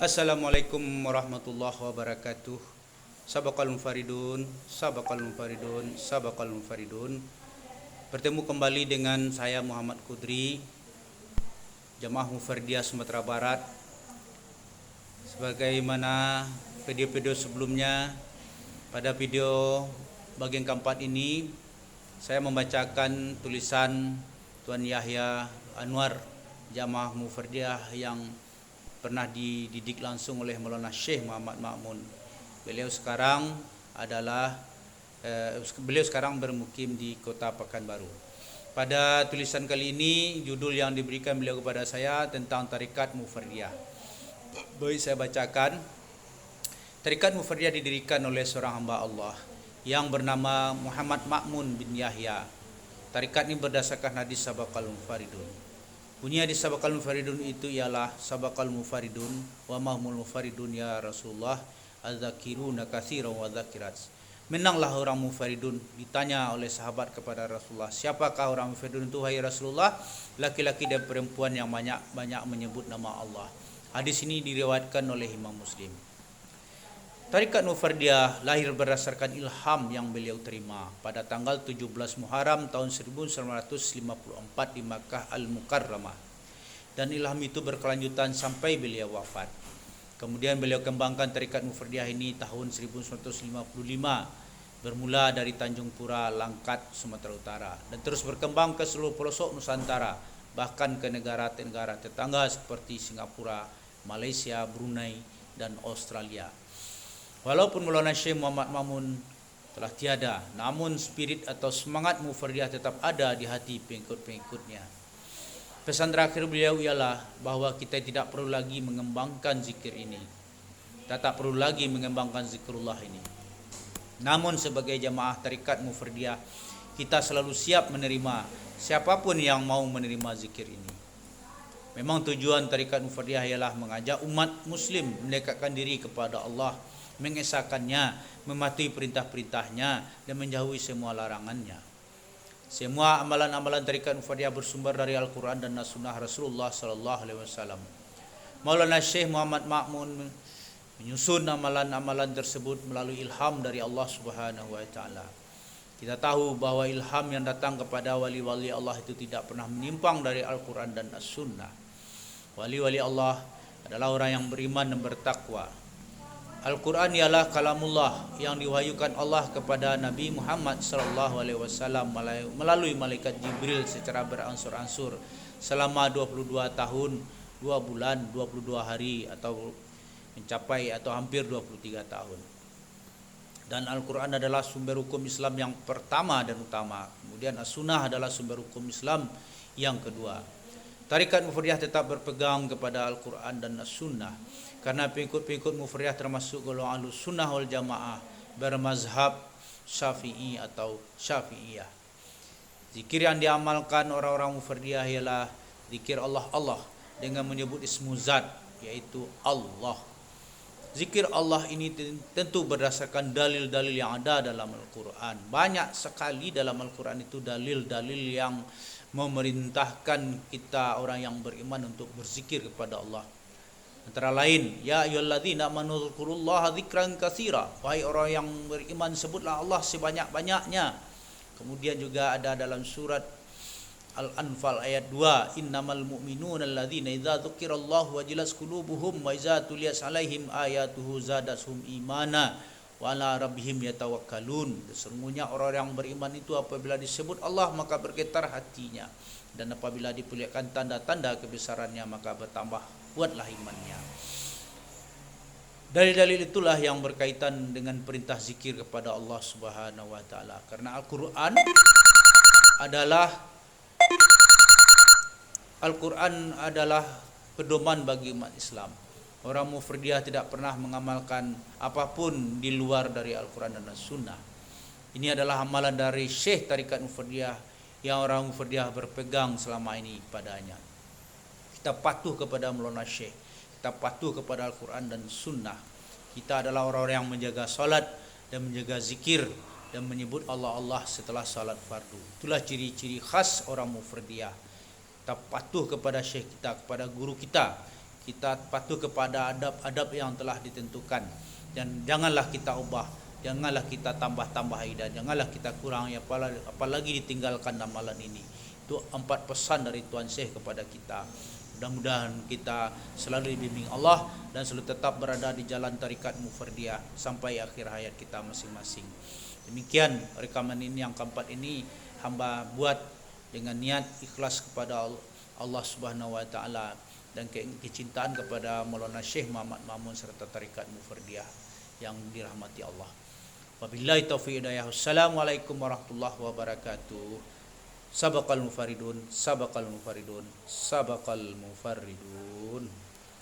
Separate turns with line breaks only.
Assalamualaikum warahmatullahi wabarakatuh. Sabaqal munfaridun, sabaqal munfaridun, sabaqal munfaridun. Bertemu kembali dengan saya Muhammad Kudri, Jamaah Mufardiyah Sumatera Barat. Sebagaimana video-video sebelumnya, pada video bagian keempat ini saya membacakan tulisan Tuan Yahya Anwar, Jamaah Mufardiyah yang pernah dididik langsung oleh Maulana Syekh Muhammad Ma'mun. Beliau sekarang bermukim di Kota Pekanbaru. Pada tulisan kali ini, judul yang diberikan beliau kepada saya tentang Tarikat Mufardiyah. Baik, saya bacakan. Tarikat Mufardiyah didirikan oleh seorang hamba Allah yang bernama Muhammad Ma'mun bin Yahya. Tarikat ini berdasarkan hadis Sabaqal Munfaridun. Bunyi hadis Sabaqal Munfaridun itu ialah Sabaqal Munfaridun wa mahmul munfaridun ya Rasulullah az-zakiruna katsiran wa dzakirat. Menanglah orang munfaridun. Ditanya oleh sahabat kepada Rasulullah, siapakah orang munfaridun itu wahai Rasulullah? Laki-laki dan perempuan yang banyak menyebut nama Allah. Hadis ini diriwayatkan oleh Imam Muslim. Tarikat Mufardiyah lahir berdasarkan ilham yang beliau terima pada tanggal 17 Muharram tahun 1954 di Makkah Al-Mukarramah. Dan ilham itu berkelanjutan sampai beliau wafat. Kemudian beliau kembangkan Tarikat Mufardiyah ini tahun 1955, bermula dari Tanjung Pura, Langkat, Sumatera Utara, dan terus berkembang ke seluruh pelosok Nusantara, bahkan ke negara-negara tetangga seperti Singapura, Malaysia, Brunei, dan Australia. Walaupun Maulana Syekh Muhammad Ma'mun telah tiada, namun spirit atau semangat Mufardiyah tetap ada di hati pengikut-pengikutnya. Pesan terakhir beliau ialah bahawa kita tidak perlu lagi mengembangkan zikir ini. Kita tak perlu lagi mengembangkan zikrullah ini. Namun sebagai jamaah Tarikat Mufardiyah, kita selalu siap menerima siapapun yang mau menerima zikir ini. Memang tujuan Tarikat Mufardiyah ialah mengajak umat muslim mendekatkan diri kepada Allah, mengesahkannya, mematuhi perintah-perintahnya, dan menjauhi semua larangannya. Semua amalan-amalan Tarikat Mufardiyah bersumber dari Al-Quran dan Sunnah Rasulullah SAW. Maulana Syekh Muhammad Ma'mun menyusun amalan-amalan tersebut melalui ilham dari Allah Subhanahu Wa Taala. Kita tahu bahawa ilham yang datang kepada wali-wali Allah itu tidak pernah menyimpang dari Al-Quran dan As-Sunnah. Wali-wali Allah adalah orang yang beriman dan bertakwa. Al-Quran ialah kalamullah yang diwahyukan Allah kepada Nabi Muhammad SAW melalui malaikat Jibril secara beransur-ansur selama 22 tahun, 2 bulan, 22 hari atau mencapai atau hampir 23 tahun. Dan Al-Quran adalah sumber hukum Islam yang pertama dan utama. Kemudian As-Sunnah adalah sumber hukum Islam yang kedua. Tarikat Mufardiyah tetap berpegang kepada Al-Quran dan As-Sunnah karena pengikut-pengikut Mufardiyah termasuk golongan Ahlus Sunnah wal Jamaah bermazhab Syafi'i atau Syafi'iyah. Zikir yang diamalkan orang-orang Mufardiyah ialah zikir Allah dengan menyebut ismu zat, yaitu Allah. Zikir Allah ini tentu berdasarkan dalil-dalil yang ada dalam Al-Quran. Banyak sekali dalam Al-Quran itu dalil-dalil yang memerintahkan kita orang yang beriman untuk berzikir kepada Allah. Antara lain, ya ayyuhalladzina amanu dzkurullaha dzikran katsira. Wahai orang yang beriman, sebutlah Allah sebanyak-banyaknya. Kemudian juga ada dalam surat Al-Anfal ayat 2, innamal mu'minuna alladzina idza dzukirallahu wajilat qulubuhum wa idza tuliyat 'alaihim ayatuhu zadatuhum imana wa 'ala rabbihim yatawakkalun. Sesungguhnya orang yang beriman itu apabila disebut Allah maka bergetar hatinya, dan apabila diperlihatkan tanda-tanda kebesarannya maka bertambah kuatlah imannya. Dalil-dalil itulah yang berkaitan dengan perintah zikir kepada Allah Subhanahu Wa Taala. Karena Al-Quran adalah pedoman bagi umat Islam. Orang Mufardiyah tidak pernah mengamalkan apapun di luar dari Al-Quran dan As-Sunnah. Ini adalah amalan dari Syekh Tarikat Mufardiyah yang orang Mufardiyah berpegang selama ini padanya. Kita patuh kepada Maulana Syekh, kita patuh kepada Al-Quran dan Sunnah. Kita adalah orang-orang yang menjaga salat dan menjaga zikir dan menyebut Allah setelah salat fardu. Itulah ciri-ciri khas orang Mufardiyah. Kita patuh kepada syekh kita, kepada guru kita. kita patuh kepada adab-adab yang telah ditentukan, dan janganlah kita ubah, janganlah kita tambah-tambah dan janganlah kita kurang, apalagi ditinggalkan amalan ini. Itu 4 pesan dari Tuan Syekh kepada kita. Mudah-mudahan kita selalu dibimbing Allah dan selalu tetap berada di jalan tarikat Mufardiyah sampai akhir hayat kita masing-masing. Demikian rekaman ini yang keempat ini hamba buat dengan niat ikhlas kepada Allah Subhanahu wa taala dan kecintaan kepada Maulana Syekh Muhammad Mamun serta tarikat Mufardiyah yang dirahmati Allah. Wabillahi taufiq hidayah. Assalamualaikum warahmatullahi wabarakatuh. Sabaqal mufaridun, sabaqal mufaridun, sabaqal mufaridun.